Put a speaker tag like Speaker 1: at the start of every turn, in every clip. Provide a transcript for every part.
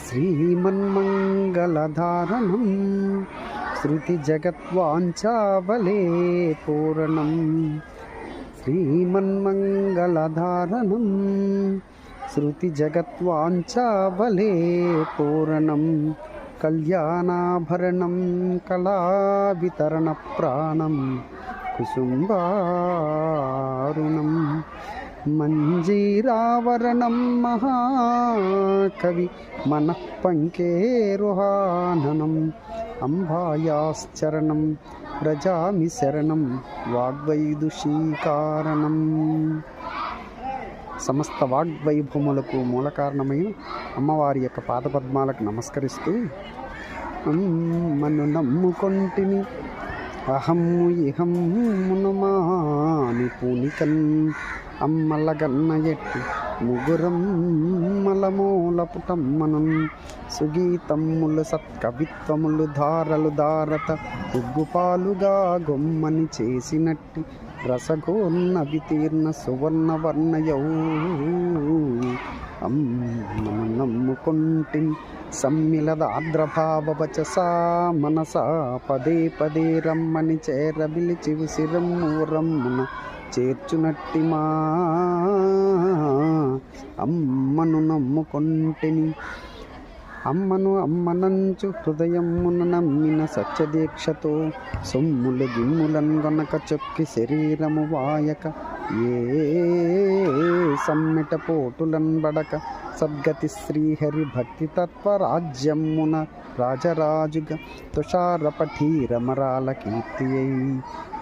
Speaker 1: శ్రీమన్మంగళధారణం శృతిజగద్వాంఛాబలే పూరణం. శ్రీమన్మంగళధారణం శృతిజగద్వాంఛాబలే పూరణం. కళ్యాణాభరణం కళావితరణ ప్రాణం కుసుంబారుణం. మంజీరావరణం మహాకవి మనఃపంకేరుహాననం. అంబాయాశ్చరణం వ్రజామి శరణం వాగ్వైదుషీకారణం. సమస్త వాగ్వైభవములకు మూల కారణమైన అమ్మవారి యొక్క పాదపద్మాలకు నమస్కరిస్తూ, అమ్మను నమ్ముకొంటిని అహమ్ము ఇహమ్మునమాని పూనికన్. అమ్మలగన్న ఎట్టి ముగురమ్మలమూల పుటమ్మను. సుగీతమ్ములు సత్కవిత్వములు ధారలు దారత ఉగ్గుపాలుగా గొమ్మని చేసినట్టి రసగోన్న వితీర్ణ సువర్ణ వర్ణయౌ. అమ్మను నమ్ముకొంటిని సమ్మిళదార్ద్రభావవచసా మనసా పదే పదే రమ్మని చేరబిలిచి ఉసిరమ్మురమ్మున చేర్చునట్టి మా అమ్మను నమ్ముకొంటిని. అమ్మను అమ్మనంచు హృదయమున నమ్మిన సత్యదీక్షతో సొమ్ములు గిమ్ములన్ గొనక చొక్కి శరీరము వాయక ఏ సమ్మెట పోటులన్ బడక సద్గతి శ్రీహరి భక్తి తత్వ రాజ్యమున రాజరాజుగా తుషారపఠీరమరాల కీర్తి అయి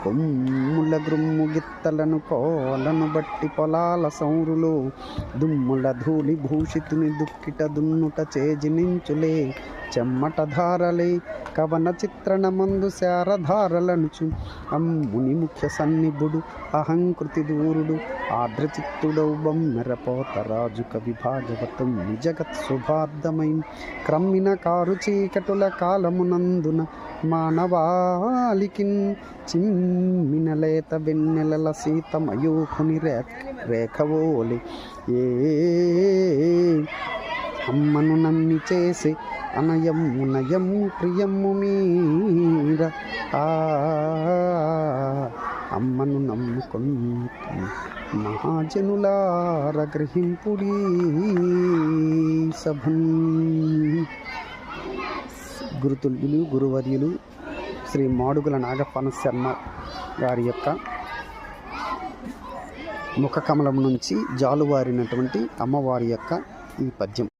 Speaker 1: కొమ్ముల గ్రుమ్ము గిత్తలను కోలను బట్టి పొలాల సౌరులో దుమ్ముల ధూళి భూషితుని దుక్కిట దున్నుట చేజినించులే చెమ్మట ధారలే కవన చిత్రణమందు శారధారలనుచు. అమ్ముని ముఖ్య సన్నిభుడు అహంకృతి దూరుడు ఆర్ద్రచిత్తుడౌ బొమ్మెరపోత రాజు కవి భాగవతం జగత్ శుభార్థమై క్రమ్మిన కారు చీకటుల కాలమునందున మానవాళికిన్ చిమ్మినలేత వెన్నెలల సీతమయూఖుని రేఖవోలి ఏ అమ్మను నమ్మి చేసి అనయమ్ము నయమ్ము ప్రియమ్ము మీర. అమ్మను నమ్ముకొని మహాజనులార గ్రహింపుడీ సభన్. గురుతుల్యులు గురువర్యులు శ్రీ మాడుగుల నాగప్పన శర్మ గారి యొక్క ముఖకమలం నుంచి జాలువారినటువంటి అమ్మవారి యొక్క ఈ పద్యం.